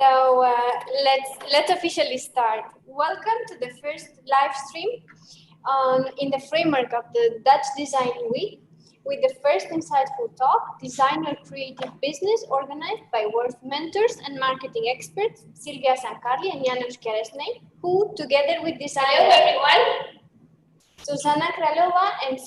Let's officially start. Welcome to the first live stream in the framework of the Dutch Design Week, with the first insightful talk, Designer Creative Business, organized by world mentors and marketing experts, Silvia, Zancarli and Janos, Keresnyei, who, together with designers... Hello, everyone. Zuzana Kralova and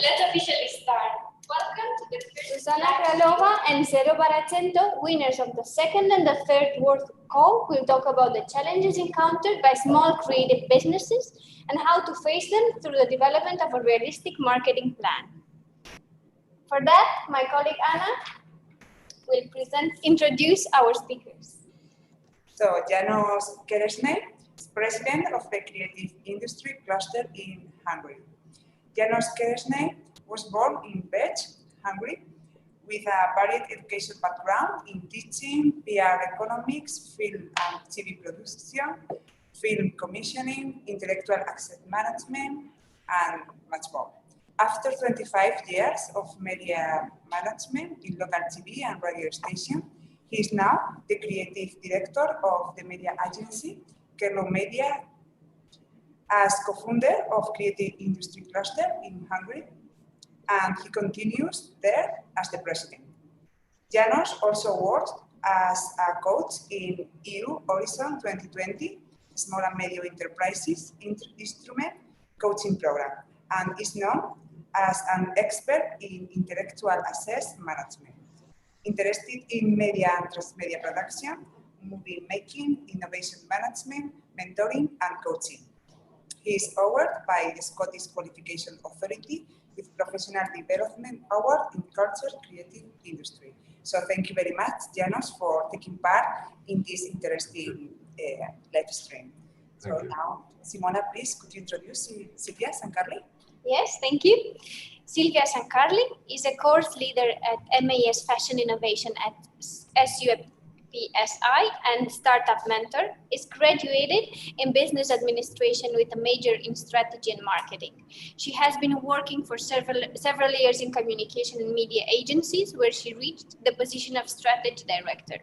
let's officially start. Welcome to the first Zuzana Kralova and ZEROBARRACENTO, winners of the second and the third World Call, will talk about the challenges encountered by small creative businesses and how to face them through the development of a realistic marketing plan. For that, my colleague Anna will introduce our speakers. So, Janos Keresnyei is president of the Creative Industry Cluster in Hungary. Janos Keresnyei was born in Pécs, Hungary, with a varied education background in teaching, PR economics, film and TV production, film commissioning, intellectual asset management, and much more. After 25 years of media management in local TV and radio station, he is now the creative director of the media agency, Kerlo Media, as co-founder of Creative Industry Cluster in Hungary, and he continues there as the president. Janos also works as a coach in EU Horizon 2020, Small and Medium Enterprises Instrument Coaching Program, and is known as an expert in intellectual assets management. Interested in media and transmedia production, movie making, innovation management, mentoring, and coaching. He is awarded by the Scottish Qualification Authority with Professional Development Award in Culture Creative Industry. So thank you very much, Janos, for taking part in this interesting live stream. So now, Simona, please, could you introduce Silvia Zancarli? Yes, thank you. Silvia Zancarli is a course leader at MAS Fashion Innovation at SUPSI and startup mentor, is graduated in business administration with a major in strategy and marketing. She has been working for several years in communication and media agencies, where she reached the position of strategy director.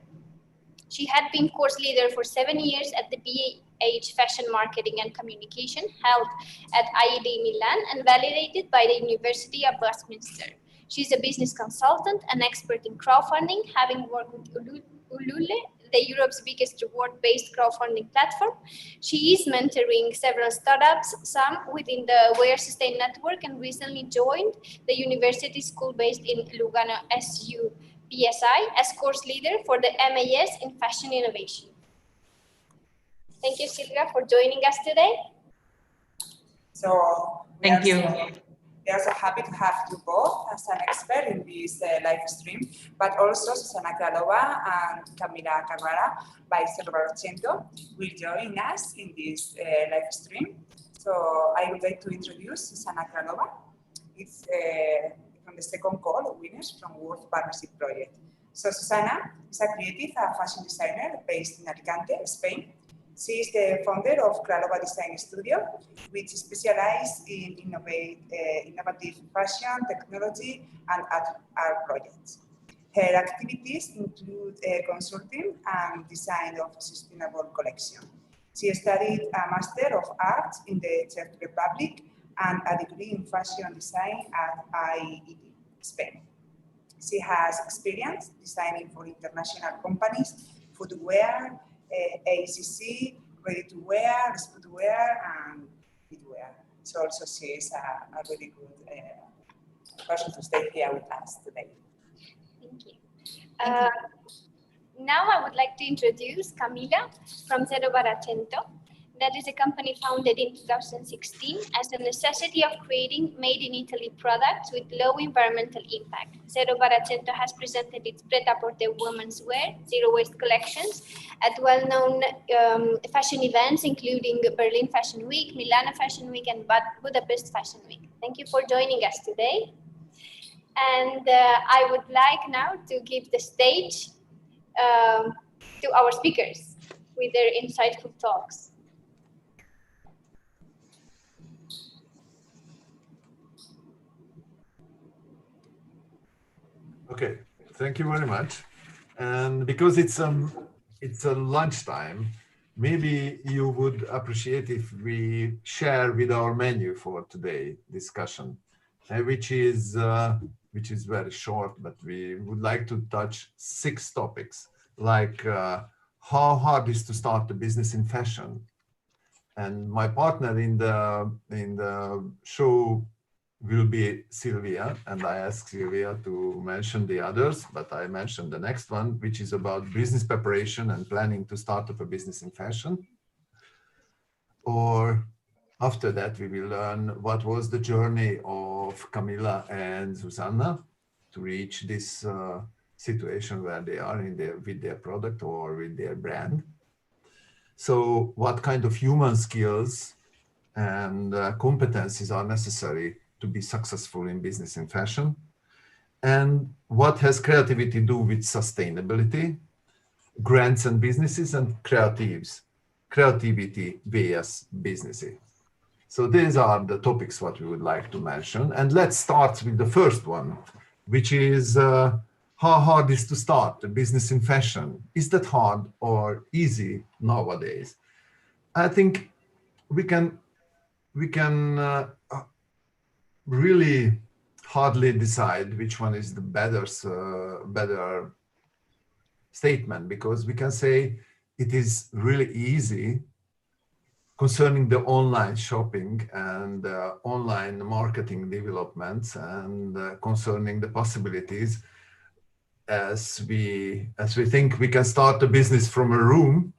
She had been course leader for 7 years at the BH Fashion Marketing and Communication, held at IED Milan and validated by the University of Westminster. She's a business consultant and expert in crowdfunding, having worked with Ulule, the Europe's biggest reward-based crowdfunding platform. She is mentoring several startups, some within the Wear Sustain network, and recently joined the university school based in Lugano, SUPSI, as course leader for the MAS in Fashion Innovation. Thank you, Silvia, for joining us today. So, thank you. We are so happy to have you both as an expert in this live stream, but also Zuzana Kralova and Camila Carrara by ZEROBARRACENTO will join us in this live stream. So I would like to introduce Zuzana Kralova. It's from the second call of winners from World Partnership Project. So Zuzana is a creative and fashion designer based in Alicante, Spain. She is the founder of Kralova Design Studio, which specializes in innovative fashion, technology, and art projects. Her activities include consulting and design of sustainable collection. She studied a Master of Arts in the Czech Republic and a degree in fashion design at IED, Spain. She has experience designing for international companies, footwear, ACC, ready-to-wear, sportswear, and footwear. So also she is a really good person to stay here with us today. Thank you. Now I would like to introduce Camila from ZEROBARRACENTO. That is a company founded in 2016 as a necessity of creating made-in-Italy products with low environmental impact. ZEROBARRACENTO has presented its Pret-a-Porter women's wear, zero-waste collections at well-known fashion events, including Berlin Fashion Week, Milan Fashion Week, and Budapest Fashion Week. Thank you for joining us today. And I would like now to give the stage to our speakers with their insightful talks. Okay, thank you very much. And because it's a lunchtime, maybe you would appreciate if we share with our menu for today discussion, which is very short, but we would like to touch 6 topics, like how hard is to start a business in fashion. And my partner in the show will be Silvia, and I asked Silvia to mention the others, but I mentioned the next one, which is about business preparation and planning to start up a business in fashion. Or after that, we will learn what was the journey of Camilla and Zuzana to reach this situation where they are with their product or with their brand. So what kind of human skills and competencies are necessary to be successful in business in fashion? And what has creativity do with sustainability, grants and businesses, and creativity vs businesses? So these are the topics what we would like to mention. And let's start with the first one, which is how hard is to start a business in fashion? Is that hard or easy nowadays? I think we can really hardly decide which one is the better statement, because we can say it is really easy concerning the online shopping and online marketing developments, and concerning the possibilities, as we think we can start a business from a room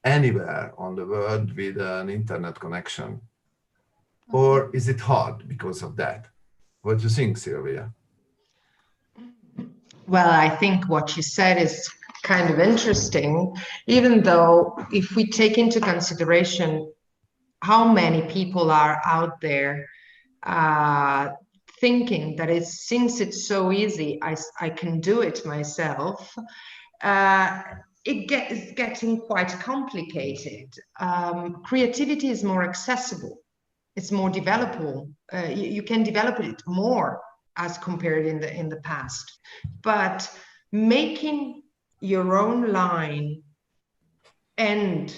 anywhere on the world with an internet connection. Or is it hard because of that? What do you think, Silvia? Well, I think what you said is kind of interesting, even though if we take into consideration how many people are out there thinking that since it's so easy, I can do it myself, it's getting quite complicated. Creativity is more accessible. It's more developable. You can develop it more as compared in the past. But making your own line and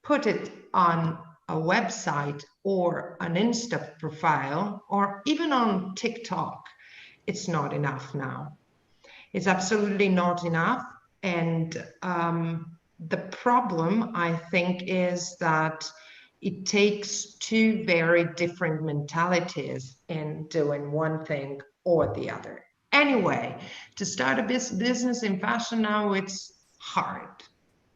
put it on a website or an Insta profile or even on TikTok, it's not enough now. It's absolutely not enough. And the problem, I think, is that it takes 2 very different mentalities in doing one thing or the other. Anyway, to start a business in fashion now, it's hard,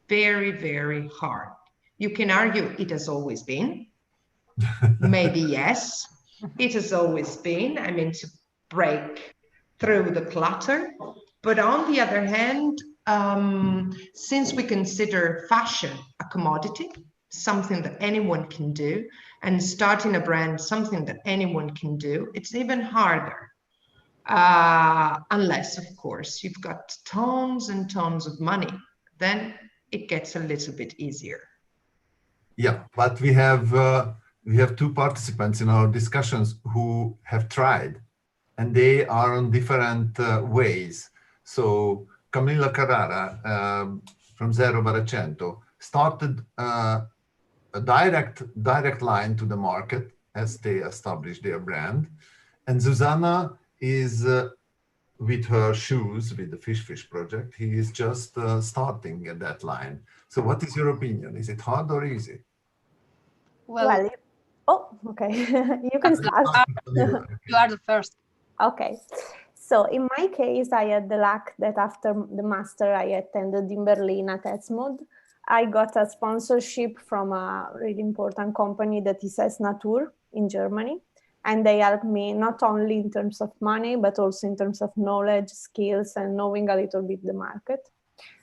very, very hard. You can argue it has always been. Maybe yes, it has always been. I mean, to break through the clutter. But on the other hand, since we consider fashion a commodity, something that anyone can do, and starting a brand, something that anyone can do, it's even harder. Unless, of course, you've got tons and tons of money, then it gets a little bit easier. Yeah, but we have 2 participants in our discussions who have tried, and they are on different ways. So Camilla Carrara from ZEROBARRACENTO started a direct line to the market as they established their brand, and Zuzana is with her shoes, with the Fish project. He is just starting at that line. So what is your opinion? Is it hard or easy? Well, oh, okay. You can start. You are the first. Okay. So in my case, I had the luck that after the master I attended in Berlin at Esmod, I got a sponsorship from a really important company that is Natur in Germany. And they helped me not only in terms of money, but also in terms of knowledge, skills, and knowing a little bit the market.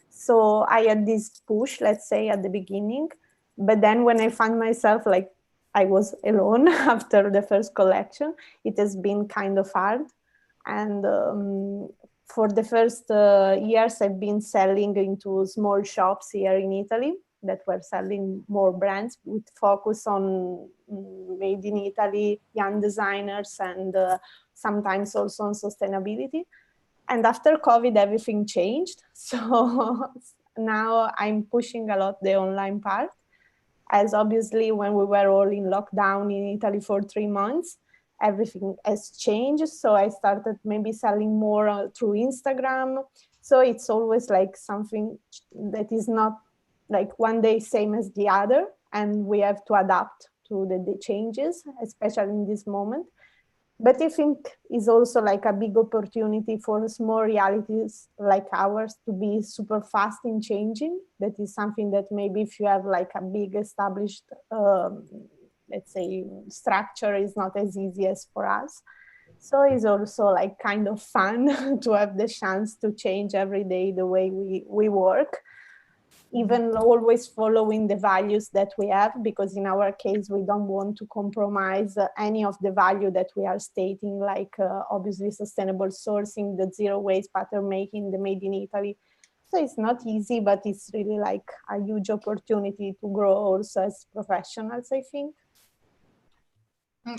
So I had this push, let's say, at the beginning. But then when I found myself like I was alone after the first collection, it has been kind of hard. And for the first years, I've been selling into small shops here in Italy that were selling more brands with focus on made in Italy, young designers, and sometimes also on sustainability. And after COVID, everything changed. So now I'm pushing a lot the online part, as obviously when we were all in lockdown in Italy for 3 months, everything has changed. So I started maybe selling more through Instagram. So it's always like something that is not like one day same as the other, and we have to adapt to the changes, especially in this moment. But I think is also like a big opportunity for small realities like ours to be super fast in changing. That is something that maybe if you have like a big established, let's say, structure is not as easy as for us. So it's also like kind of fun to have the chance to change every day the way we work, even always following the values that we have, because in our case, we don't want to compromise any of the value that we are stating, like obviously sustainable sourcing, the zero waste pattern making, the made in Italy. So it's not easy, but it's really like a huge opportunity to grow also as professionals, I think.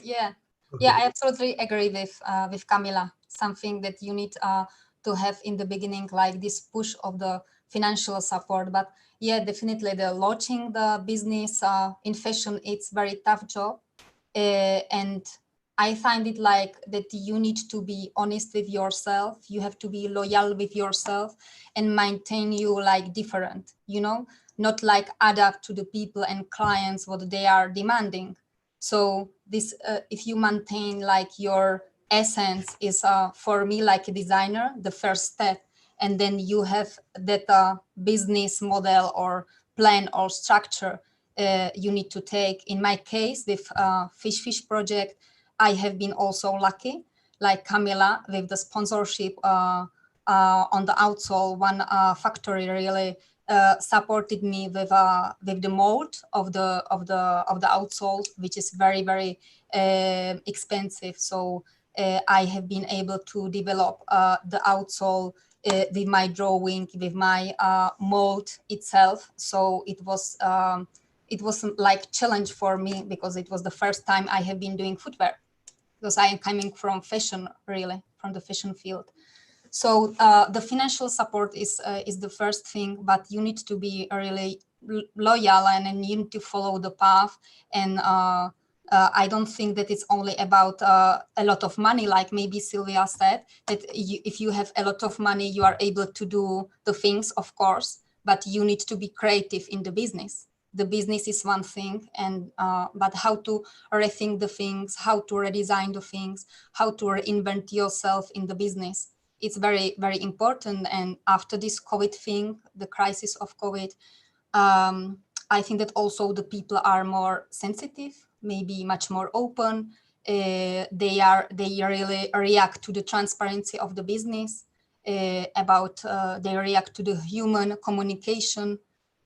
Yeah, Okay. yeah, I absolutely agree with Camila. Something that you need to have in the beginning, like this push of the financial support. But yeah, definitely the launching the business in fashion, it's very tough job. And I find it like that you need to be honest with yourself. You have to be loyal with yourself and maintain you like different, you know, not like adapt to the people and clients, what they are demanding. So this, if you maintain like your essence is for me, like a designer, the first step. And then you have that business model or plan or structure you need to take. In my case, with Fish project, I have been also lucky, like Camila, with the sponsorship on the outsole. One factory really supported me with the mold of the outsole, which is very expensive. So I have been able to develop the outsole with my drawing, with my mold itself. So it wasn't like challenge for me, because it was the first time I have been doing footwear, because I am coming from fashion, really from the fashion field. So the financial support is the first thing, but you need to be really loyal, and you need to follow the path. And I don't think that it's only about a lot of money, like maybe Silvia said, that if you have a lot of money, you are able to do the things, of course, but you need to be creative in the business. The business is one thing, and but how to rethink the things, how to redesign the things, how to reinvent yourself in the business. It's very important. And after this COVID thing, the crisis of COVID, I think that also the people are more sensitive, maybe much more open. They really react to the transparency of the business, they react to the human communication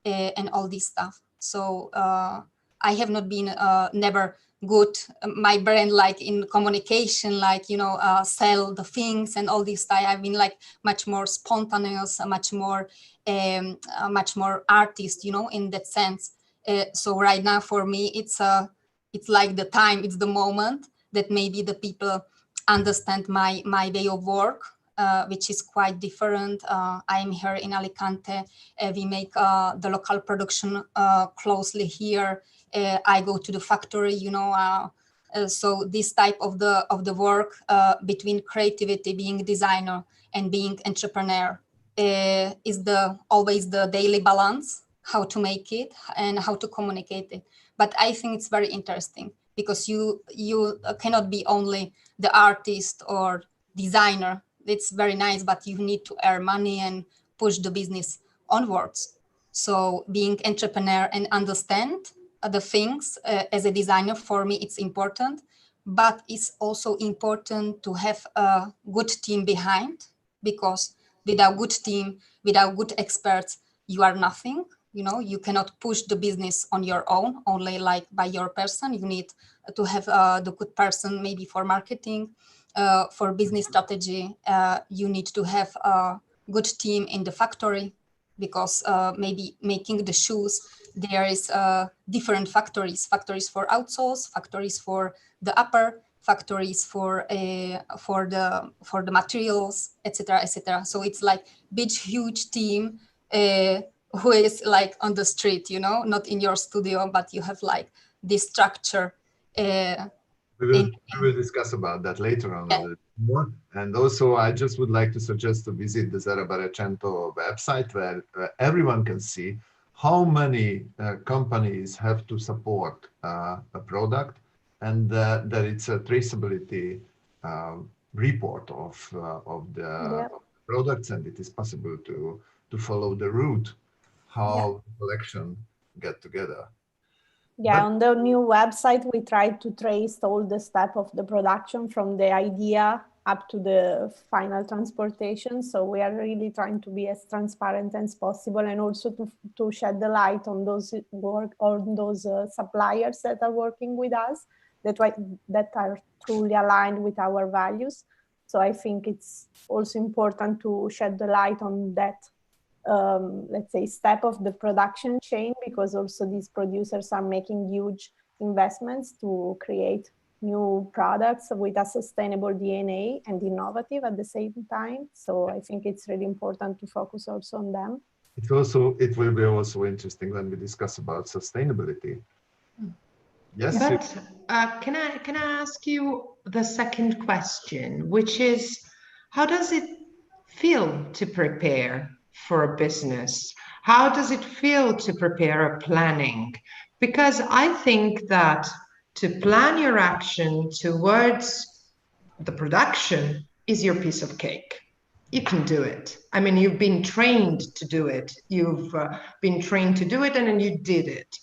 and all this stuff. So I have not been never good my brand like in communication, like, you know, sell the things and all this stuff. I've been like much more spontaneous, much more artist, you know, in that sense. So right now for me, it's like the time, it's the moment that maybe the people understand my way of work, which is quite different. I'm here in Alicante. We make the local production closely here. I go to the factory, you know. So this type of the work between creativity, being designer, and being entrepreneur is always the daily balance, how to make it and how to communicate it. But I think it's very interesting, because you cannot be only the artist or designer. It's very nice, but you need to earn money and push the business onwards. So being entrepreneur and understand the things as a designer, for me, it's important. But it's also important to have a good team behind, because without good team, without good experts, you are nothing. You know, you cannot push the business on your own, only like by your person. You need to have the good person, maybe for marketing, for business strategy. You need to have a good team in the factory, because maybe making the shoes, there is different factories for outsoles, factories for the upper, factories for the materials, etc., etc. So it's like big, huge team who is like on the street, you know, not in your studio, but you have like this structure. We will discuss about that later on a little more. And also, I just would like to suggest to visit the ZEROBARRACENTO website, where everyone can see how many companies have to support a product, and that it's a traceability report of the products, and it is possible to follow the route how the collection get together. Yeah, on the new website, we tried to trace all the steps of the production from the idea up to the final transportation. So we are really trying to be as transparent as possible, and also to shed the light on those suppliers that are working with us, that are truly aligned with our values. So I think it's also important to shed the light on that let's say, step of the production chain, because also these producers are making huge investments to create new products with a sustainable DNA and innovative at the same time. So I think it's really important to focus also on them. It will be also interesting when we discuss about sustainability. Yes. But can I ask you the second question, which is, how does it feel to prepare for a business? How does it feel to prepare a planning? Because I think that to plan your action towards the production is your piece of cake. You can do it. I mean, you've been trained to do it. You've been trained to do it, and then you did it.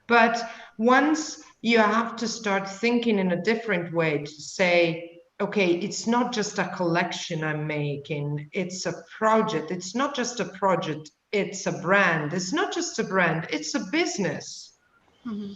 But once you have to start thinking in a different way to say, okay, it's not just a collection I'm making, it's a project. It's not just a project, it's a brand. It's not just a brand, it's a business. Mm-hmm.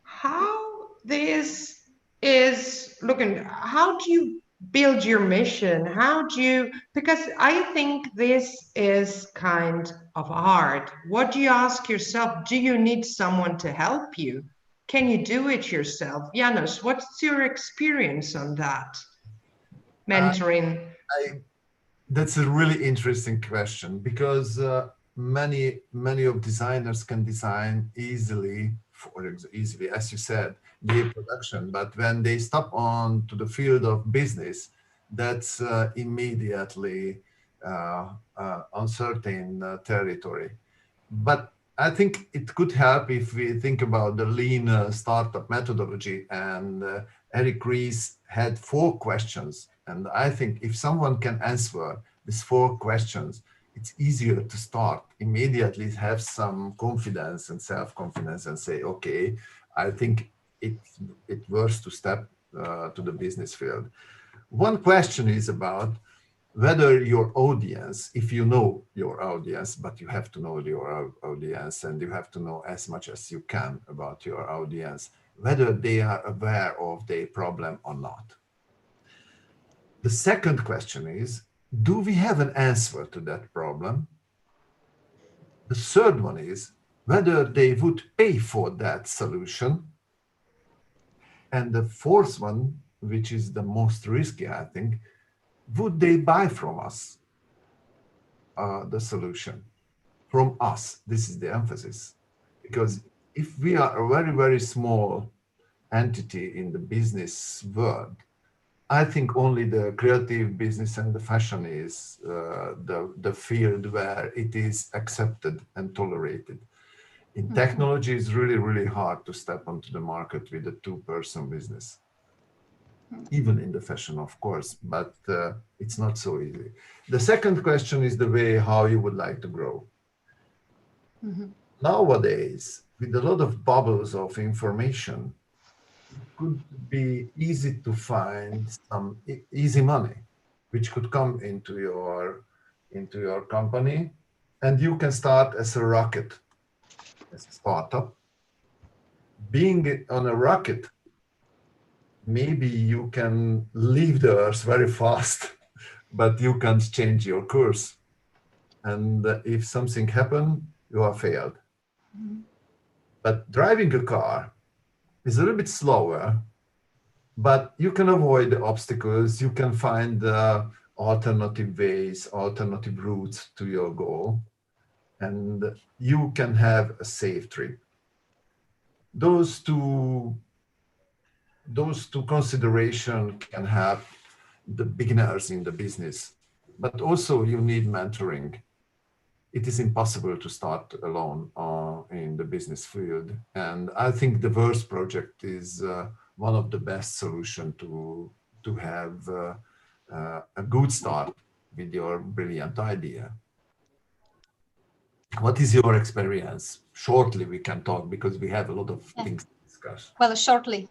How this is looking, how do you build your mission? How do you, because I think this is kind of hard. What do you ask yourself? Do you need someone to help you? Can you do it yourself? Janos, what's your experience on that? Mentoring? That's a really interesting question, because many of designers can design easily, as you said, the production, but when they step on to the field of business, that's immediately uncertain territory. But I think it could help if we think about the lean startup methodology, and Eric Ries had 4 questions. And I think if someone can answer these 4 questions, it's easier to start immediately, have some confidence and self-confidence, and say, okay, I think it worth to step to the business field. One question is about whether your audience, if you know your audience, but you have to know your audience, and you have to know as much as you can about your audience, whether they are aware of their problem or not. The second question is, do we have an answer to that problem? The third one is whether they would pay for that solution. And the fourth one, which is the most risky, I think, would they buy from us the solution? From us, this is the emphasis. Because if we are a very, very small entity in the business world, I think only the creative business and the fashion is the field where it is accepted and tolerated. In technology, it's really, really hard to step onto the market with a 2-person business. Even in the fashion, of course, but it's not so easy. The second question is the way how you would like to grow. Mm-hmm. Nowadays, with a lot of bubbles of information, it could be easy to find some easy money, which could come into your company, and you can start as a rocket, as a startup. Being on a rocket, maybe you can leave the Earth very fast, but you can't change your course. And if something happens, you are failed. Mm-hmm. But driving a car is a little bit slower, but you can avoid the obstacles. You can find alternative ways, alternative routes to your goal, and you can have a safe trip. Those two considerations can help the beginners in the business, but also you need mentoring. It is impossible to start alone in the business field. And I think the Verse project is one of the best solutions to have a good start with your brilliant idea. What is your experience? Shortly, we can talk because we have a lot of things to discuss. Well, shortly.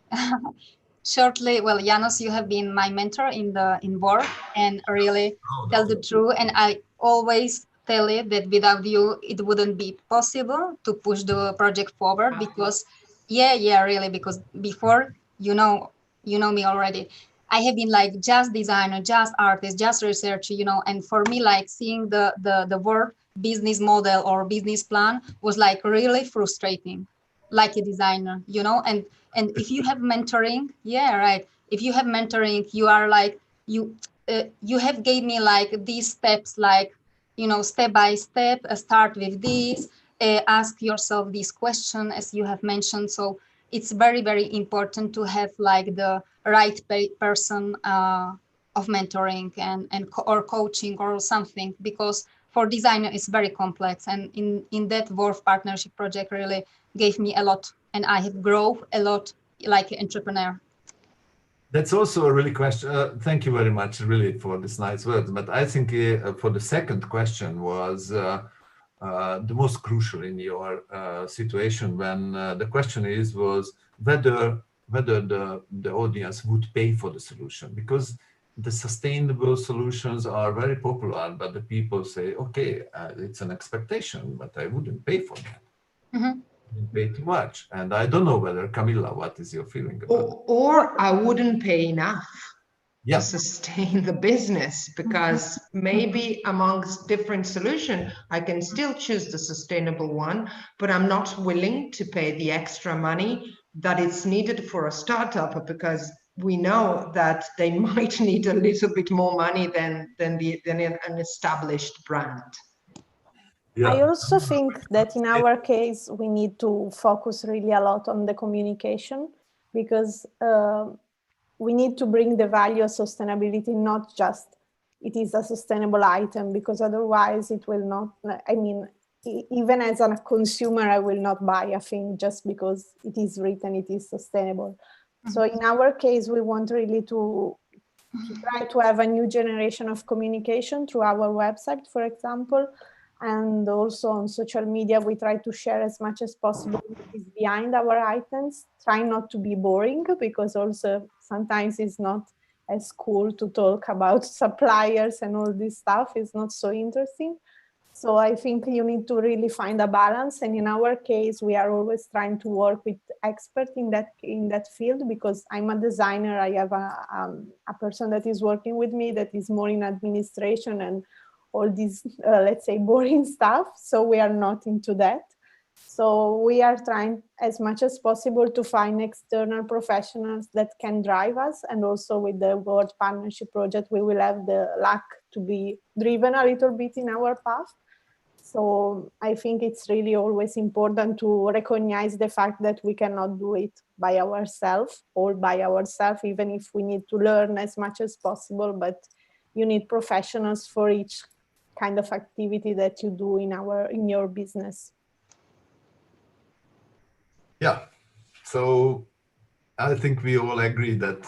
Well, Janos, you have been my mentor in work, and really tell the truth. And I always tell it that without you, it wouldn't be possible to push the project forward. Because, really, because before, you know me already. I have been like just designer, just artist, just researcher, and for me, like seeing the work business model or business plan was like really frustrating, like a designer, and if you have mentoring, if you have mentoring, you are like you have gave me like these steps, like step by step, start with this, ask yourself this question as you have mentioned. So it's very, very important to have like the right person of mentoring or coaching or something, because for designer it's very complex, and in that Worth partnership project really gave me a lot, and I have grown a lot like an entrepreneur. That's also a really question. Thank you very much, really, for this nice words. But I think for the second question was the most crucial in your situation, when the question was whether the audience would pay for the solution, because the sustainable solutions are very popular, but the people say, okay, it's an expectation, but I wouldn't pay for that. Mm-hmm. Pay too much. And I don't know whether, Camilla, what is your feeling about it? Or I wouldn't pay enough to sustain the business, because maybe amongst different solutions, I can still choose the sustainable one, but I'm not willing to pay the extra money that is needed for a startup, because we know that they might need a little bit more money than an established brand. Yeah. I also think that in our case, we need to focus really a lot on the communication, because we need to bring the value of sustainability, not just it is a sustainable item, because otherwise it will not, I mean, even as a consumer, I will not buy a thing just because it is written it is sustainable. Mm-hmm. So in our case, we want really to try to have a new generation of communication through our website, for example. And also on social media, we try to share as much as possible what is behind our items, try not to be boring, because also sometimes it's not as cool to talk about suppliers and all this stuff. It's not so interesting. So I think you need to really find a balance. And in our case, we are always trying to work with experts in that field, because I'm a designer. I have a person that is working with me that is more in administration and all these, let's say, boring stuff. So we are not into that. So we are trying as much as possible to find external professionals that can drive us. And also with the World Partnership Project, we will have the luck to be driven a little bit in our path. So I think it's really always important to recognize the fact that we cannot do it by ourselves, even if we need to learn as much as possible, but you need professionals for each kind of activity that you do in your business. Yeah, so I think we all agree that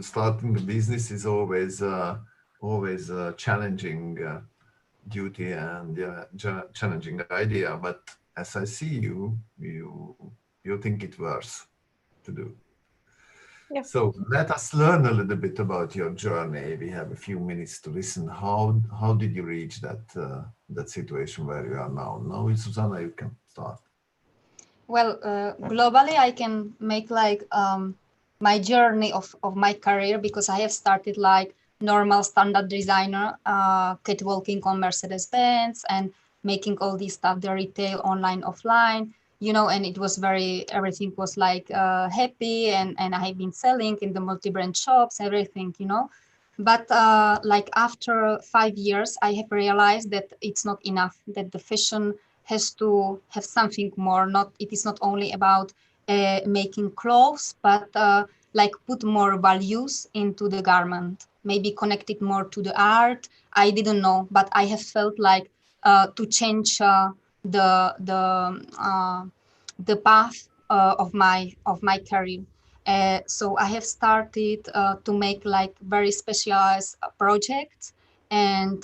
starting a business is always a challenging duty and challenging idea. But as I see you think it worth to do. Yeah. So let us learn a little bit about your journey. We have a few minutes to listen. How did you reach that situation where you are now? Now, Zuzana, you can start. Well, globally, I can make like my journey of my career, because I have started like normal standard designer, catwalking on Mercedes-Benz and making all this stuff, the retail, online, offline, you know, and it was everything was like happy, and I have been selling in the multi-brand shops, everything, you know. But like after 5 years, I have realized that it's not enough, that the fashion has to have something more. It is not only about making clothes, but like put more values into the garment, maybe connect it more to the art. I didn't know, but I have felt like to change the path of my career. So I have started to make like very specialized projects, and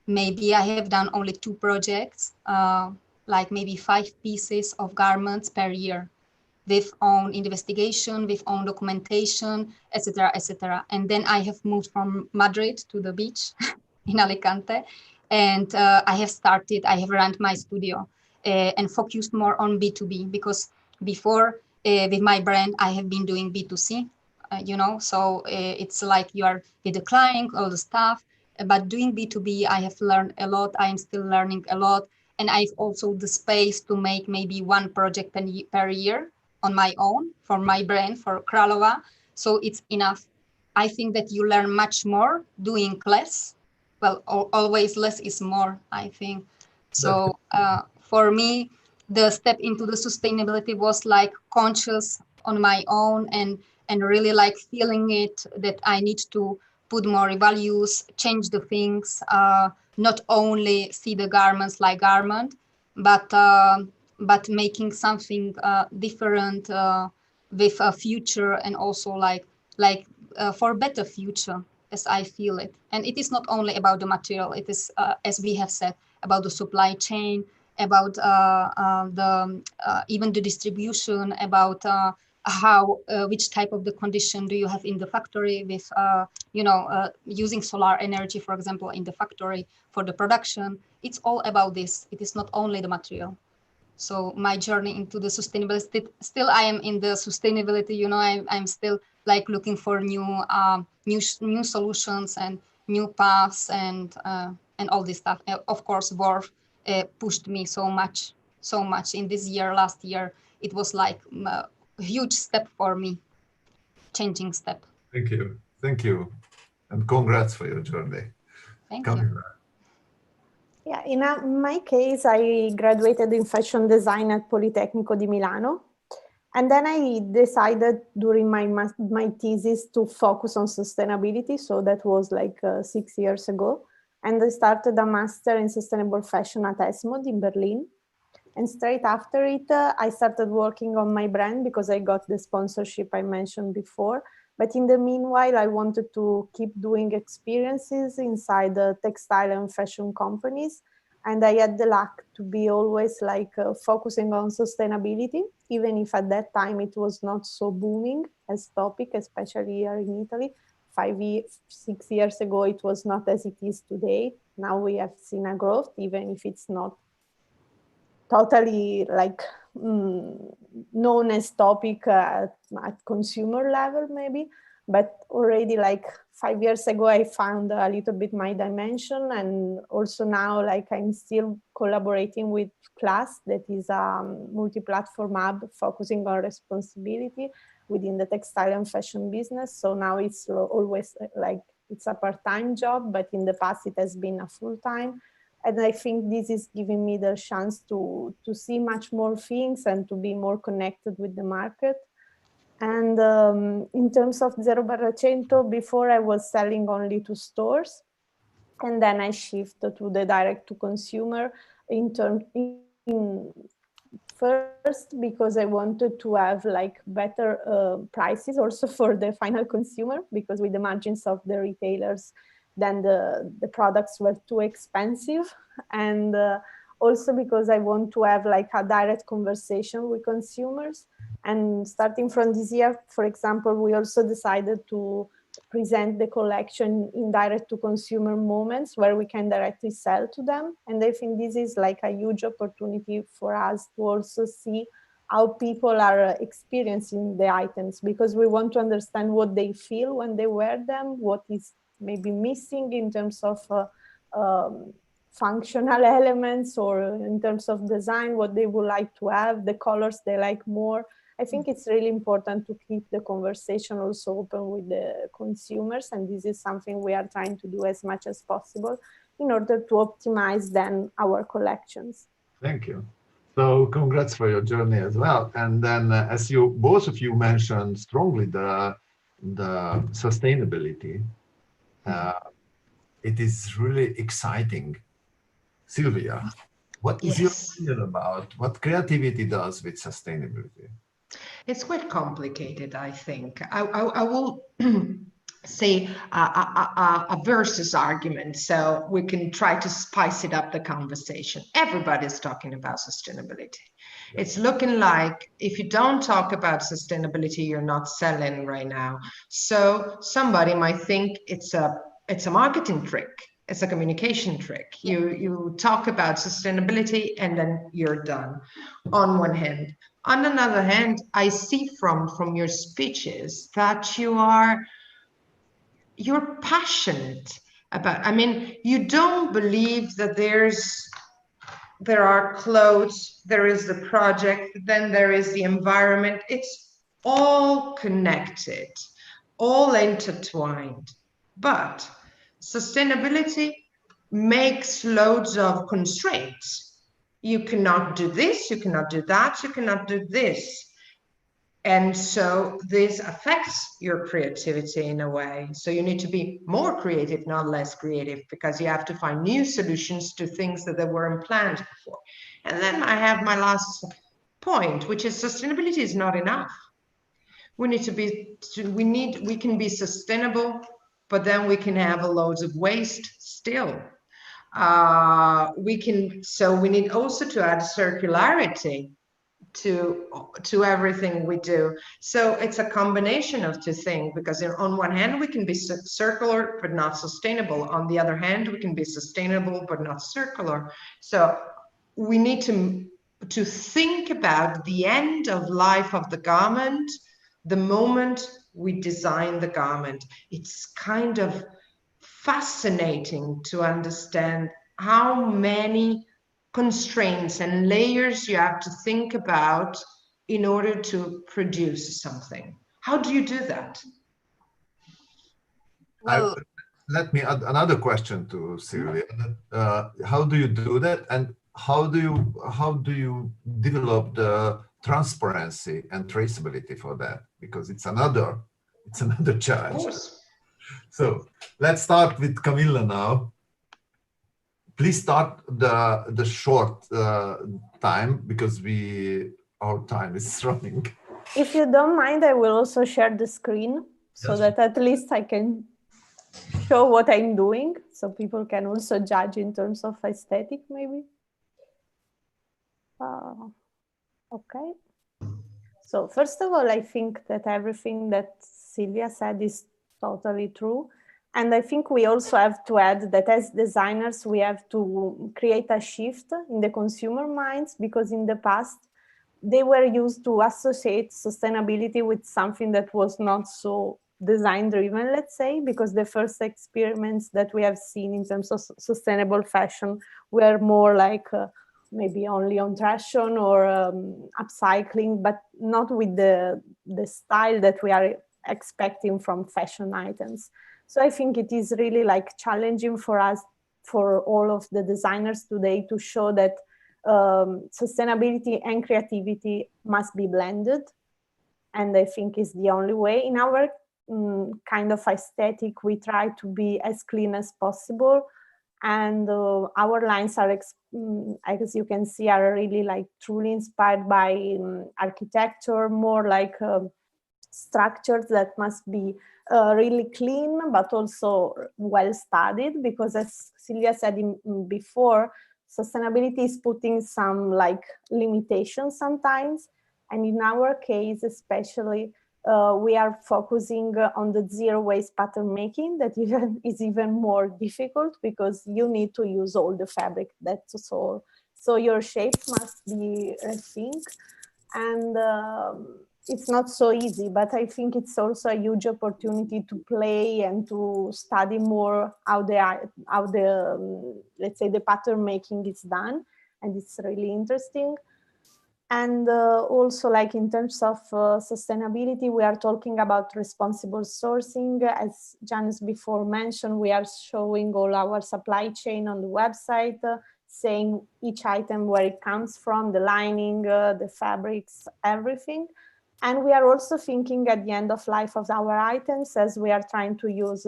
maybe I have done only 2 projects, like maybe 5 pieces of garments per year, with own investigation, with own documentation, etc., etc. And then I have moved from Madrid to the beach in Alicante, and I have run my studio and focused more on B2B, because before with my brand, I have been doing B2C, you know, so it's like you are with the client, all the stuff, but doing B2B, I have learned a lot. I am still learning a lot. And I've also the space to make maybe 1 project per year on my own for my brand, for Kralova. So it's enough. I think that you learn much more doing less. Well, always less is more, I think. So for me, the step into the sustainability was like conscious on my own, and really like feeling it, that I need to put more values, change the things, not only see the garments like garment, but making something different with a future, and also like for better future, as I feel it. And it is not only about the material, it is, as we have said, about the supply chain, about even the distribution, about how which type of the condition do you have in the factory, with you know, using solar energy, for example, in the factory for the production. It's all about this. It is not only the material. So my journey into the sustainability, still I am in the sustainability, you know, I'm still like looking for new solutions and new paths, and all this stuff. Of course, work pushed me so much in this year. Last year, it was like a huge step for me, changing step. Thank you, and congrats for your journey. Thank you. Yeah, in my case, I graduated in fashion design at Politecnico di Milano. And then I decided during my thesis to focus on sustainability. So that was like 6 years ago. And I started a master in sustainable fashion at ESMOD in Berlin. And straight after it, I started working on my brand, because I got the sponsorship I mentioned before. But in the meanwhile, I wanted to keep doing experiences inside the textile and fashion companies. And I had the luck to be always like focusing on sustainability, even if at that time it was not so booming as topic, especially here in Italy. 6 years ago, it was not as it is today. Now we have seen a growth, even if it's not totally like known as topic at consumer level maybe, but already like 5 years ago I found a little bit my dimension. And also now like I'm still collaborating with Class, that is a multi-platform hub focusing on responsibility within the textile and fashion business. So now it's always like it's a part-time job, but in the past it has been a full-time. And I think this is giving me the chance to see much more things and to be more connected with the market. And in terms of ZEROBARRACENTO, before I was selling only to stores. And then I shifted to the direct to consumer first because I wanted to have like better prices also for the final consumer, because with the margins of the retailers, then the products were too expensive. And also because I want to have like a direct conversation with consumers. And starting from this year, for example, we also decided to present the collection in direct to consumer moments where we can directly sell to them. And I think this is like a huge opportunity for us to also see how people are experiencing the items, because we want to understand what they feel when they wear them, what is maybe missing in terms of functional elements, or in terms of design, what they would like to have, the colors they like more. I think it's really important to keep the conversation also open with the consumers, and this is something we are trying to do as much as possible in order to optimize then our collections. Thank you. So congrats for your journey as well. And then as you both of you mentioned strongly the sustainability, it is really exciting. Sylvia, what is your opinion about what creativity does with sustainability? It's quite complicated, I think. I will say a versus argument, so we can try to spice it up the conversation. Everybody's talking about sustainability. It's looking like if you don't talk about sustainability, you're not selling right now. So somebody might think it's a marketing trick. It's a communication trick. You talk about sustainability and then you're done, on one hand. On another hand, I see from your speeches that you're passionate about, I mean, you don't believe that there are clothes, there is the project, then there is the environment. It's all connected, all intertwined. But sustainability makes loads of constraints. You cannot do this, you cannot do that, you cannot do this. And so this affects your creativity in a way. So you need to be more creative, not less creative, because you have to find new solutions to things that weren't planned before. And then I have my last point, which is sustainability is not enough. We can be sustainable, but then we can have loads of waste still. We need also to add circularity to everything we do. So it's a combination of two things, because on one hand we can be circular but not sustainable. On the other hand, we can be sustainable but not circular. So we need to think about the end of life of the garment the moment we design the garment. It's kind of fascinating to understand how many constraints and layers you have to think about in order to produce something. How do you do that? Well, Let me add another question to Silvia. How do you do that, and how do you develop the transparency and traceability for that? Because it's another challenge. Of course. So let's start with Camilla now. Please start the short time, because our time is running. If you don't mind, I will also share the screen so that at least I can show what I'm doing, so people can also judge in terms of aesthetic, maybe. Okay. So first of all, I think that everything that Silvia said is totally true. And I think we also have to add that as designers, we have to create a shift in the consumer minds, because in the past, they were used to associate sustainability with something that was not so design driven, let's say, because the first experiments that we have seen in terms of sustainable fashion were more like maybe only on fashion or upcycling, but not with the style that we are expecting from fashion items. So I think it is really like challenging for us, for all of the designers today, to show that sustainability and creativity must be blended. And I think is the only way. In our kind of aesthetic, we try to be as clean as possible. And our lines are, as you can see, are really like truly inspired by architecture, more like structures that must be really clean, but also well studied, because as Silvia said before, sustainability is putting some like limitations sometimes. And in our case, especially, we are focusing on the zero waste pattern making, that is even more difficult, because you need to use all the fabric. That's all. So your shapes must be rethink. And it's not so easy, but I think it's also a huge opportunity to play and to study more how the let's say the pattern making is done, and it's really interesting. And also, like in terms of sustainability, we are talking about responsible sourcing. As Janos before mentioned, we are showing all our supply chain on the website, saying each item where it comes from, the lining, the fabrics, everything. And we are also thinking at the end of life of our items, as we are trying to use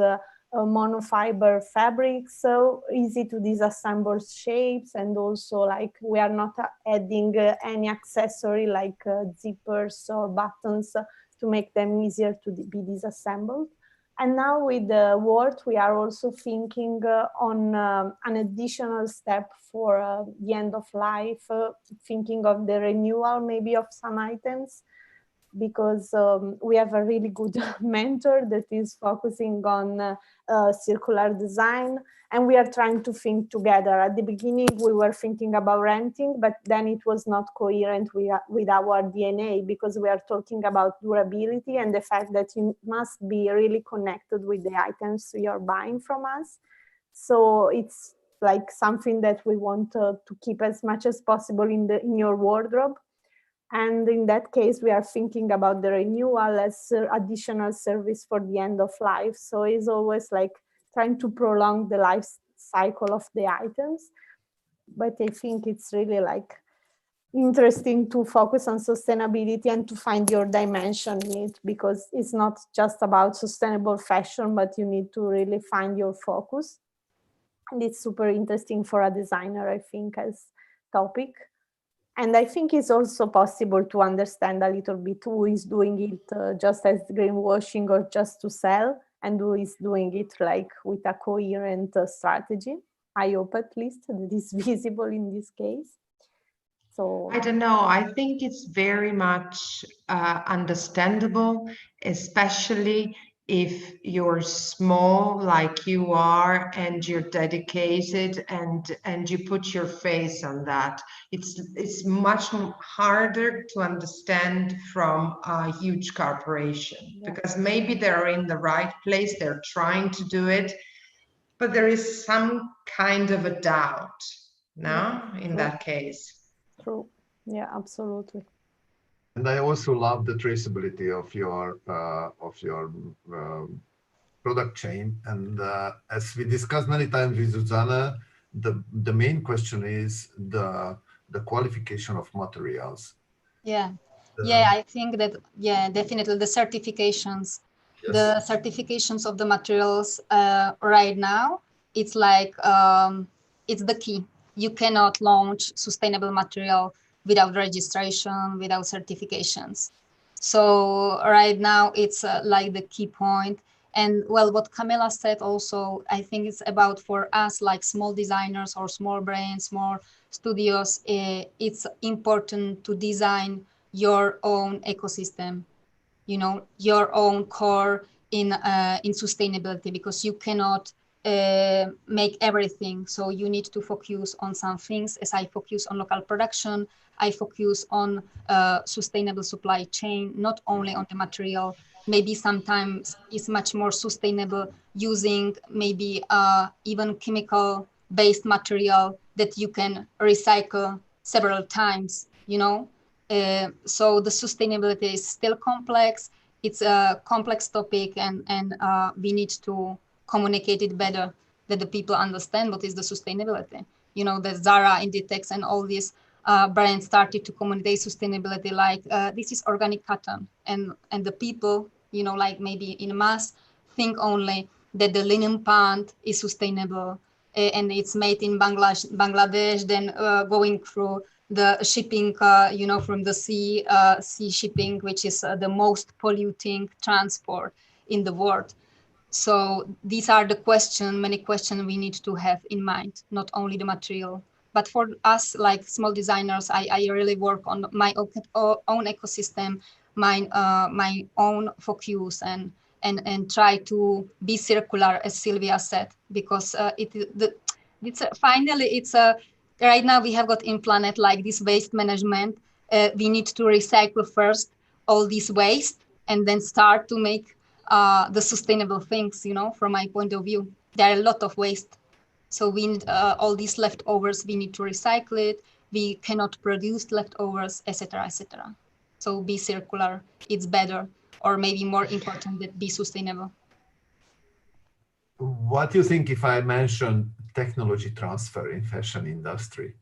monofiber fabrics, so easy to disassemble shapes, and also like we are not adding any accessory like zippers or buttons to make them easier to be disassembled. And now with the Word, we are also thinking on an additional step for the end of life, thinking of the renewal maybe of some items, because we have a really good mentor that is focusing on circular design, and we are trying to think together. At the beginning, we were thinking about renting, but then it was not coherent with our DNA, because we are talking about durability and the fact that you must be really connected with the items you're buying from us. So it's like something that we want to keep as much as possible in your wardrobe. And in that case, we are thinking about the renewal as additional service for the end of life. So it's always like trying to prolong the life cycle of the items. But I think it's really like interesting to focus on sustainability and to find your dimension in it, because it's not just about sustainable fashion, but you need to really find your focus. And it's super interesting for a designer, I think, as topic. And I think it's also possible to understand a little bit who is doing it just as greenwashing or just to sell, and who is doing it like with a coherent strategy. I hope at least that is visible in this case. So I don't know. I think it's very much understandable, especially if you're small like you are and you're dedicated and you put your face on that. It's much harder to understand from a huge corporation, because maybe they're in the right place, they're trying to do it, but there is some kind of a doubt, no, in that case. True. Yeah, absolutely. And I also love the traceability of your product chain. And as we discussed many times with Zuzana, the main question is the qualification of materials. Yeah. Yeah, I think that, yeah, definitely the certifications, Yes. the certifications of the materials right now, it's like, it's the key. You cannot launch sustainable material without registration, without certifications. So right now it's like the key point. And well, what Camilla said also, I think it's about for us like small designers or small brands, small studios, it's important to design your own ecosystem, you know, your own core in sustainability, because you cannot make everything. So you need to focus on some things. As I focus on local production, I focus on sustainable supply chain, not only on the material. Maybe sometimes it's much more sustainable using maybe even chemical-based material that you can recycle several times, you know? So the sustainability is still complex. It's a complex topic, and we need to communicate it better, that the people understand what is the sustainability. You know, the Zara, Inditex, and all these brands started to communicate sustainability like this is organic cotton, and the people, you know, like maybe in mass think only that the linen pant is sustainable and it's made in Bangladesh, then going through the shipping, you know, from the sea shipping, which is the most polluting transport in the world. So these are the many questions we need to have in mind, not only the material. But for us, like small designers, I really work on my own ecosystem, my own focus, and try to be circular, as Silvia said, because finally it's a right now we have got in planet like this waste management. We need to recycle first, all these waste and then start to make the sustainable things, you know, from my point of view. There are a lot of waste. So we need all these leftovers, we need to recycle it. We cannot produce leftovers, etc., etc. So be circular, it's better, or maybe more important that be sustainable. What do you think if I mention technology transfer in fashion industry?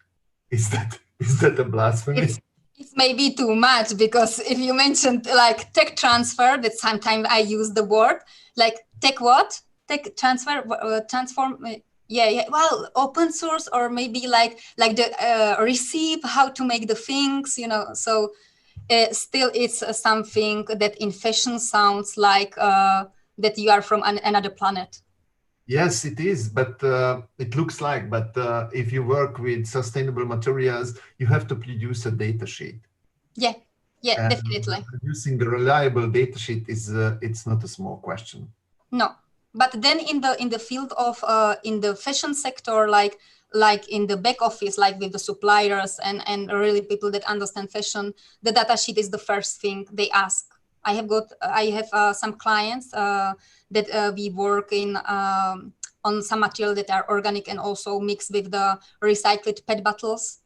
Is that a blasphemy? It's maybe too much, because if you mentioned like tech transfer, that sometimes I use the word like tech what? Tech transfer, transform. Yeah. Well, open source, or maybe like the receive how to make the things, you know. So still, it's something that in fashion sounds like that you are from another planet. Yes, it is, but it looks like, but if you work with sustainable materials, you have to produce a data sheet. Yeah, And definitely. producing a reliable data sheet is, it's not a small question. No, but then in the field of in the fashion sector, like in the back office, like with the suppliers and really people that understand fashion, the data sheet is the first thing they ask. I have some clients that we work in on some material that are organic and also mixed with the recycled PET bottles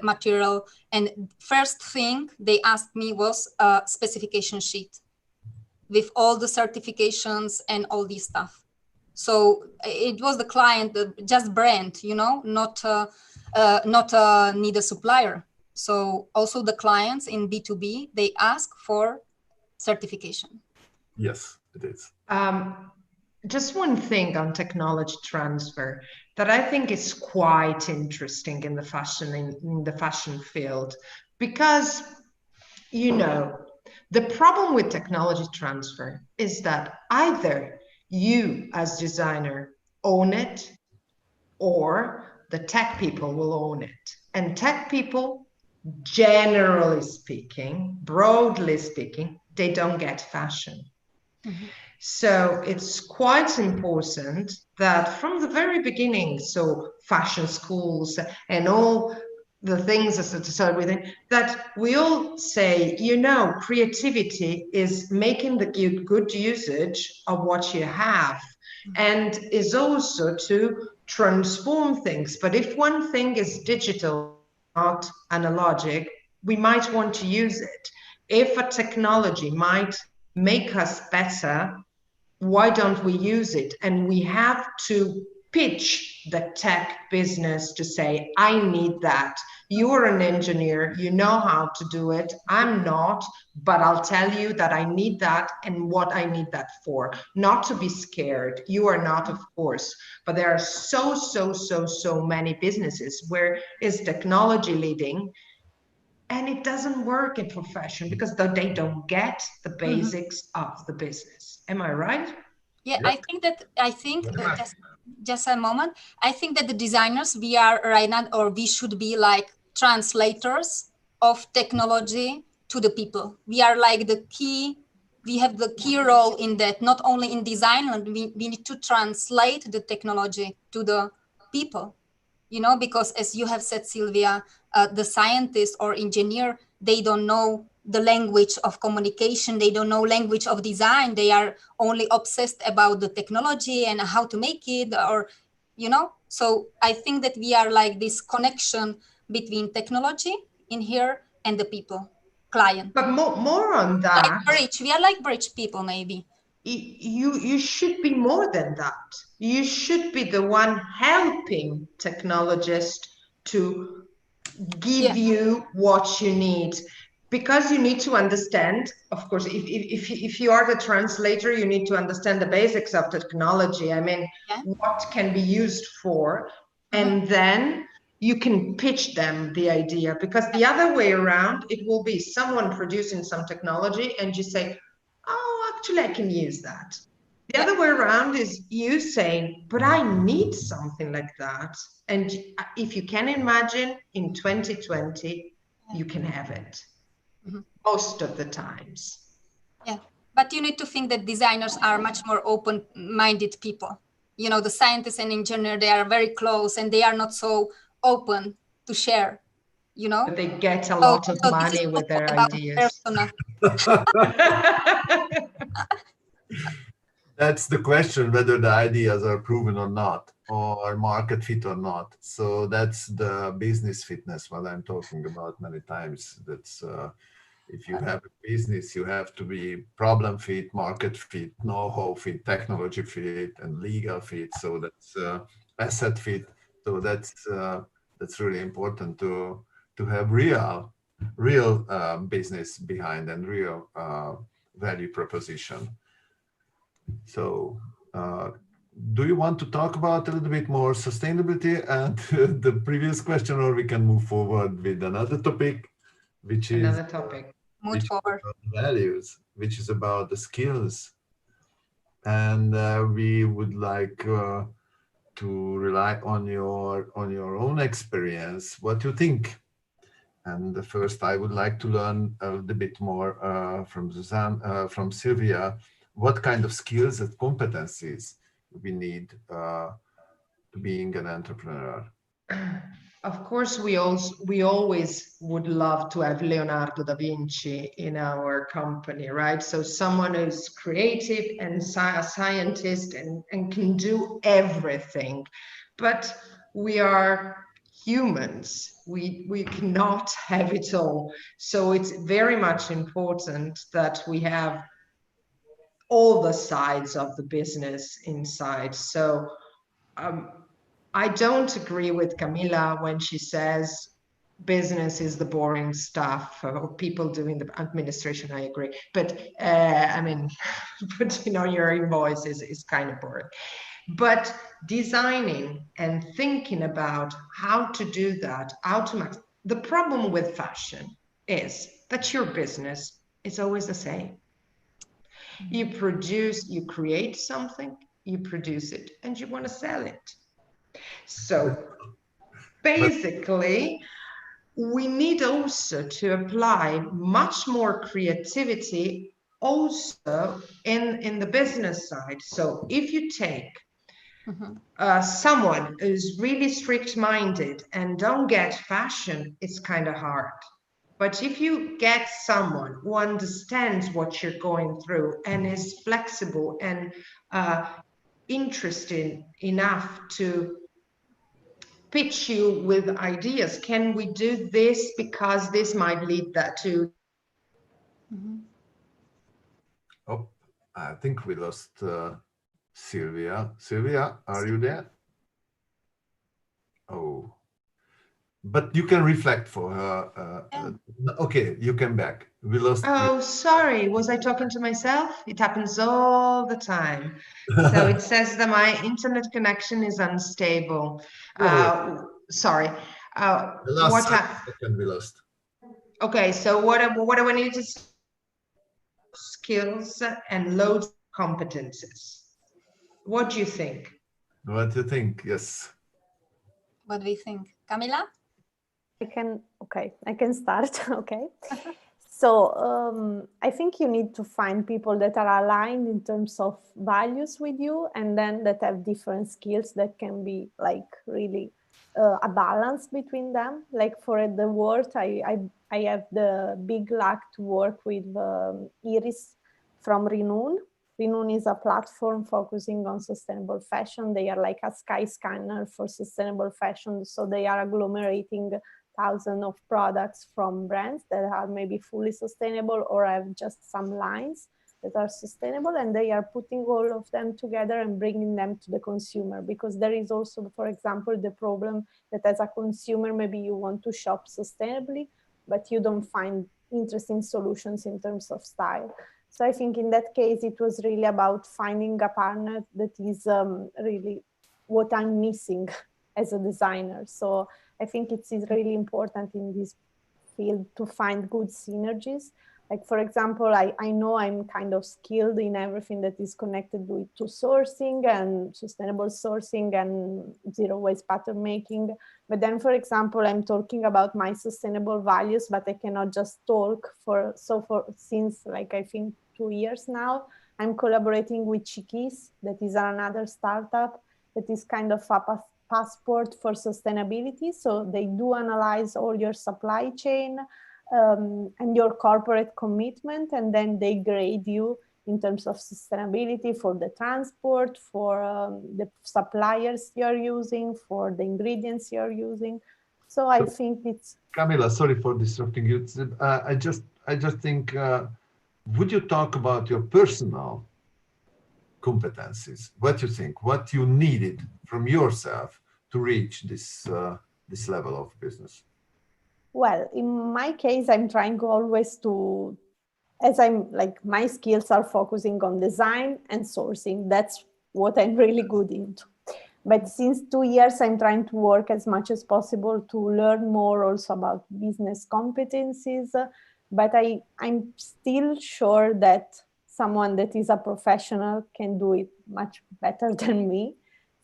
material. And first thing they asked me was a specification sheet with all the certifications and all this stuff. So it was the client, just brand, you know, not need a supplier. So also the clients in B2B, they ask for certification. Yes, it is. Just one thing on technology transfer that I think is quite interesting in the fashion field, because, you know, the problem with technology transfer is that either you as designer own it, or the tech people will own it. And tech people, generally speaking, broadly speaking, they don't get fashion. Mm-hmm. So it's quite important that from the very beginning, so fashion schools and all the things associated with it, that we all say, you know, creativity is making the good usage of what you have, and is also to transform things. But if one thing is digital, not analogic, we might want to use it. If a technology might make us better, why don't we use it? And we have to pitch the tech business to say, I need that. You are an engineer, you know how to do it. I'm not, but I'll tell you that I need that and what I need that for. Not to be scared. You are not, of course, but there are so many businesses where is technology leading, and it doesn't work in profession because they don't get the basics of the business. Am I right? Yeah, yep. I think just a moment. I think that the designers, we are right now, or we should be like translators of technology to the people. We are like the key, we have the key role in that, not only in design, and we need to translate the technology to the people, you know, because as you have said, Silvia, the scientist or engineer, they don't know the language of communication, they don't know language of design, they are only obsessed about the technology and how to make it, or, you know. So I think that we are like this connection between technology in here and the people, client. But more on that, like bridge, we are like bridge people, maybe. You should be more than that. You should be the one helping technologists to give you what you need, because you need to understand, of course, if you are the translator, you need to understand the basics of technology. I mean, what can be used for, and then you can pitch them the idea, because the other way around, it will be someone producing some technology and you say, oh, actually, I can use that. The other way around is you saying, but I need something like that. And if you can imagine, in 2020, you can have it most of the times. Yeah, but you need to think that designers are much more open-minded people. You know, the scientists and engineers, they are very close and they are not so open to share. you know. But they get a So, lot of so this money is with their about ideas. persona. That's the question, whether the ideas are proven or not, or market fit or not. So that's the business fitness what I'm talking about many times. That's if you have a business, you have to be problem fit, market fit, know-how fit, technology fit, and legal fit. So that's asset fit. So that's really important to have real business behind and real value proposition. So, do you want to talk about a little bit more sustainability and the previous question, or we can move forward with another topic, which is Another topic. Move forward. about values, which is about the skills, and we would like to rely on your own experience. What you think? And first, I would like to learn a little bit more from from Silvia. What kind of skills and competencies we need to being an entrepreneur? Of course, we always would love to have Leonardo da Vinci in our company, right? So someone who's creative and a scientist and can do everything. But we are humans. We cannot have it all. So it's very much important that we have all the sides of the business inside. So I don't agree with Camila when she says business is the boring stuff, or people doing the administration. I agree, but I mean, putting on your invoice is kind of boring. But designing and thinking about how to do that, the problem with fashion is that your business is always the same. You create something, you produce it, and you want to sell it. So basically, we need also to apply much more creativity also in the business side. So if you take someone who's really strict-minded and don't get fashion, it's kind of hard. But if you get someone who understands what you're going through and is flexible and interested enough to pitch you with ideas, can we do this because this might lead that to... Oh, I think we lost Silvia. Silvia, are you there? Oh, but you can reflect for her. Okay, you come back. We lost. Oh, sorry. Was I talking to myself? It happens all the time. So it says that my internet connection is unstable. Sorry. The last second we lost. Okay, so what do I need to say? Skills and loads of competences. What do you think? What do you think? Yes. What do we think? Camila? I can start. Okay. So I think you need to find people that are aligned in terms of values with you, and then that have different skills that can be like really a balance between them. Like for the work, I have the big luck to work with Iris from Renoon. Renoon is a platform focusing on sustainable fashion. They are like a sky scanner for sustainable fashion. So they are agglomerating thousands of products from brands that are maybe fully sustainable or have just some lines that are sustainable, and they are putting all of them together and bringing them to the consumer, because there is also, for example, the problem that as a consumer, maybe you want to shop sustainably, but you don't find interesting solutions in terms of style. So I think in that case, it was really about finding a partner that is really what I'm missing as a designer. So I think it's really important in this field to find good synergies. Like, for example, I know I'm kind of skilled in everything that is connected to sourcing and sustainable sourcing and zero waste pattern making. But then, for example, I'm talking about my sustainable values, but I cannot just talk since like, I think 2 years now, I'm collaborating with Chiquis, that is another startup that is kind of a passport for sustainability. So they do analyze all your supply chain and your corporate commitment, and then they grade you in terms of sustainability for the transport, for the suppliers you're using, for the ingredients you're using. So I think it's... Camilla, sorry for disrupting you. I just think, would you talk about your personal competencies? What you think, what you needed from yourself to reach this level of business? Well, in my case, I'm trying always to, as I'm like, my skills are focusing on design and sourcing. That's what I'm really good into. But since 2 years, I'm trying to work as much as possible to learn more also about business competencies. But I'm still sure that someone that is a professional can do it much better than me.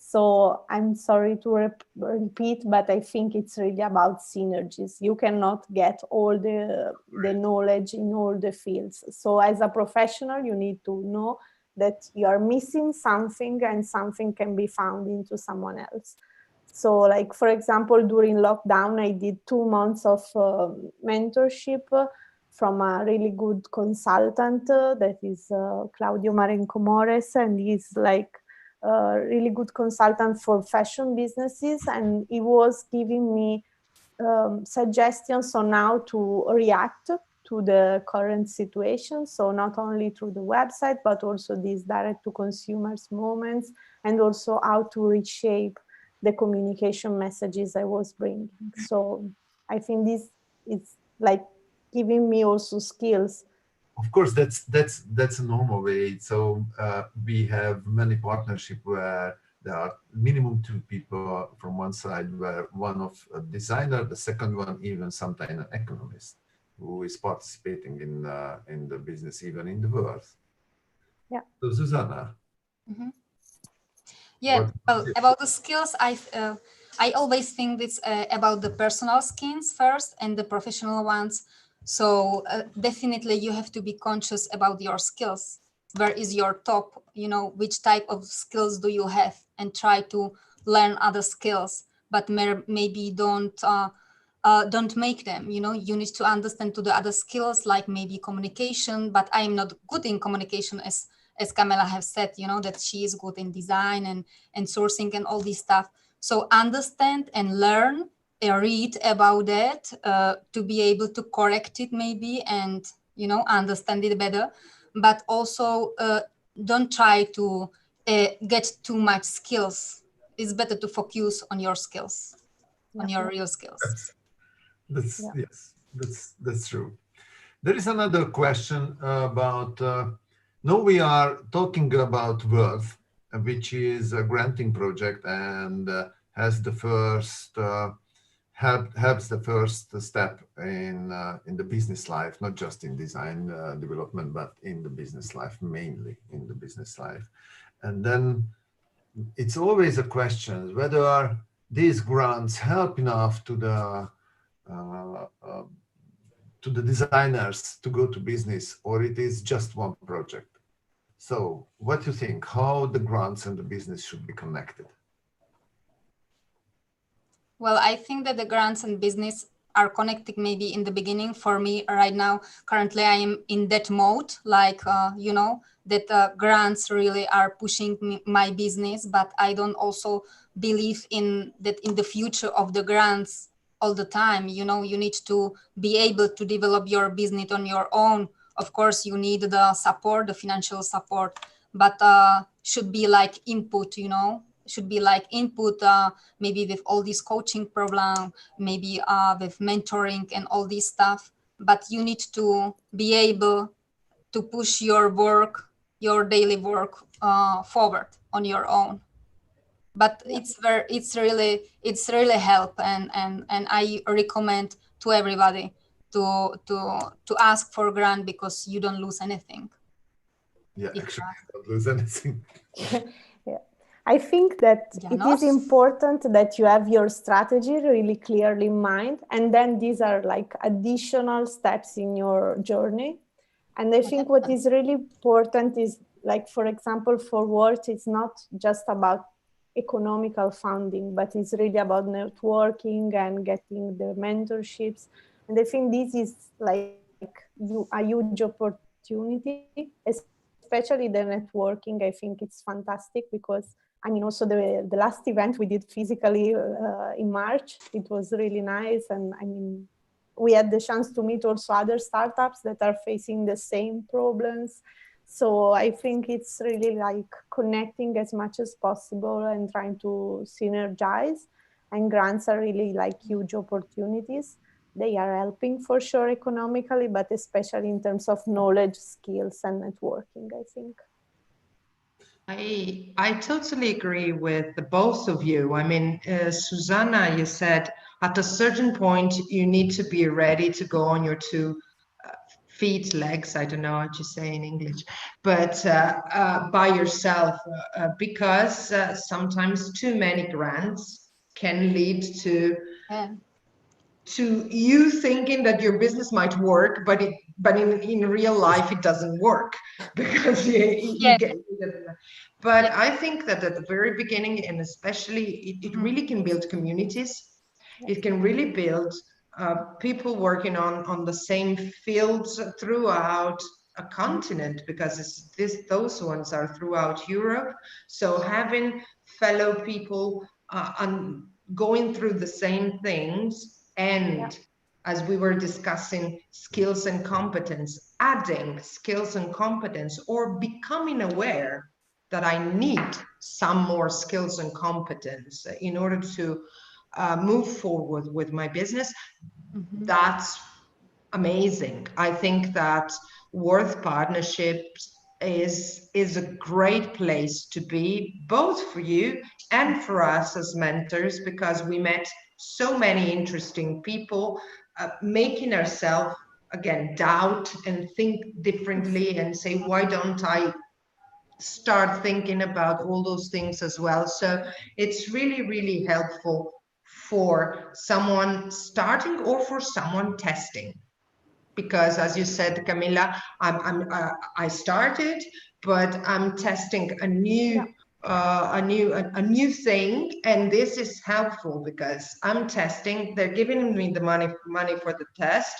So I'm sorry to repeat, but I think it's really about synergies. You cannot get all the knowledge in all the fields. So as a professional, you need to know that you are missing something and something can be found into someone else. So like, for example, during lockdown, I did 2 months of mentorship from a really good consultant that is Claudio Marenco Mores, and he's like a really good consultant for fashion businesses, and he was giving me suggestions on how to react to the current situation. So not only through the website, but also these direct to consumers moments, and also how to reshape the communication messages I was bringing. So I think this is like giving me also skills. Of course, that's a normal way. So we have many partnerships where there are minimum 2 people from one side, where one of a designer, the second one even sometimes an economist who is participating in the business, even in the world. Yeah. So Zuzana. Mm-hmm. Yeah. Well, about the skills, I always think it's about the personal skills first and the professional ones. So definitely you have to be conscious about your skills. Where is your top, which type of skills do you have, and try to learn other skills, but maybe don't make them, you need to understand to the other skills, like maybe communication, but I'm not good in communication as Camilla have said, that she is good in design and sourcing and all this stuff. So understand and learn, read about that to be able to correct it maybe, and, understand it better. But also don't try to get too much skills. It's better to focus on your skills, on your real skills. Yes, that's true. There is another question about, now we are talking about Worth, which is a granting project and has the first, helps the first step in the business life, not just in design development, but in the business life, mainly in the business life. And then it's always a question whether these grants help enough to the designers to go to business, or it is just one project. So what do you think, how the grants and the business should be connected? Well, I think that the grants and business are connected maybe in the beginning. For me right now, currently I am in that mode, like, that grants really are pushing my business, but I don't also believe in that in the future of the grants all the time. You need to be able to develop your business on your own. Of course, you need the support, the financial support, but should be like input, should be like input, maybe with all this coaching program, maybe with mentoring and all this stuff. But you need to be able to push your work, your daily work forward on your own. But it's really help, and I recommend to everybody to ask for grant, because you don't lose anything. Yeah, actually you don't lose anything. Yeah. I think that Janos? It is important that you have your strategy really clearly in mind, and then these are like additional steps in your journey. And I think what is really important is, like, for example, for Worth, it's not just about economical funding, but it's really about networking and getting the mentorships. And I think this is like a huge opportunity, especially the networking. I think it's fantastic because, I mean, also the last event we did physically in March, it was really nice. And I mean, we had the chance to meet also other startups that are facing the same problems. So I think it's really like connecting as much as possible and trying to synergize. And grants are really like huge opportunities. They are helping for sure economically, but especially in terms of knowledge, skills, and networking, I think. I totally agree with the both of you. I mean, Zuzana, you said at a certain point you need to be ready to go on your two feet, legs, I don't know what you say in English, but by yourself, because sometimes too many grants can lead to you thinking that your business might work, but in real life it doesn't work because you get. But I think that at the very beginning, and especially, it really can build communities. It can really build people working on the same fields throughout a continent, because those ones are throughout Europe. So having fellow people going through the same things, and as we were discussing, skills and competence, adding skills and competence, or becoming aware that I need some more skills and competence in order to move forward with my business. That's amazing. I think that Worth Partnerships is a great place to be, both for you and for us as mentors, because we met so many interesting people, making ourselves again doubt and think differently and say, why don't I start thinking about all those things as well? So it's really, really helpful for someone starting or for someone testing. Because as you said, Camilla, I started, but I'm testing a new thing, and this is helpful because I'm testing. They're giving me the money for the test.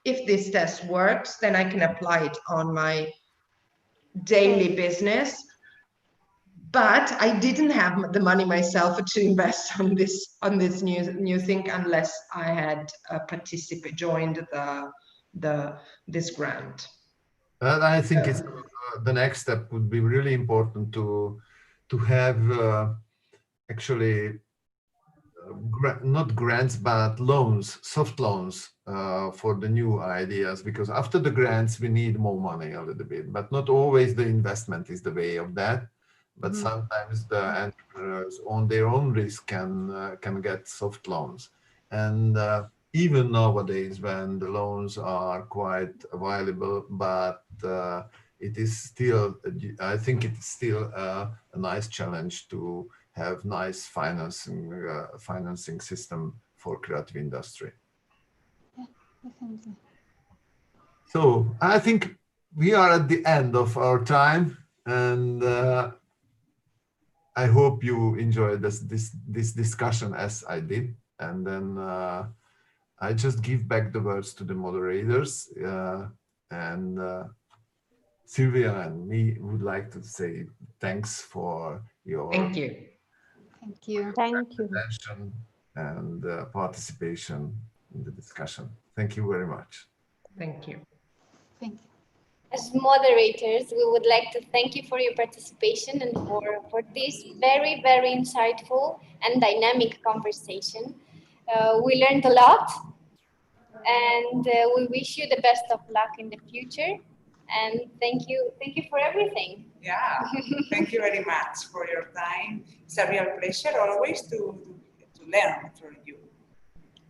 If this test works, then I can apply it on my daily business. But I didn't have the money myself to invest on this new thing unless I had joined this grant. And I think it's the next step would be really important to have actually not grants but loans, soft loans for the new ideas, because after the grants we need more money a little bit, but not always the investment is the way of that. But sometimes the entrepreneurs on their own risk can get soft loans. And even nowadays when the loans are quite available, but it is still, I think it's still a nice challenge to have nice financing system for creative industry. Yeah, definitely. So I think we are at the end of our time, and I hope you enjoyed this discussion as I did. And then I just give back the words to the moderators, and Silvia and me would like to say thanks for your attention and participation in the discussion. Thank you very much. Thank you. Thank you. As moderators, we would like to thank you for your participation and for this very, very insightful and dynamic conversation. We learned a lot, and we wish you the best of luck in the future. And thank you for everything. Yeah, thank you very much for your time. It's a real pleasure always to learn from you.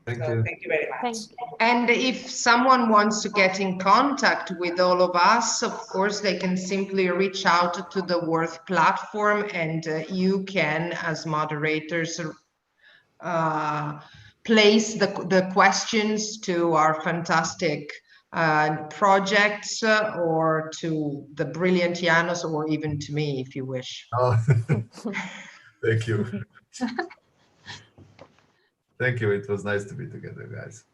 Thank you very much. And if someone wants to get in contact with all of us, of course, they can simply reach out to the Worth platform, and you can, as moderators, place the questions to our fantastic projects or to the brilliant Janos, or even to me, if you wish. Oh. Thank you. Thank you. It was nice to be together, guys.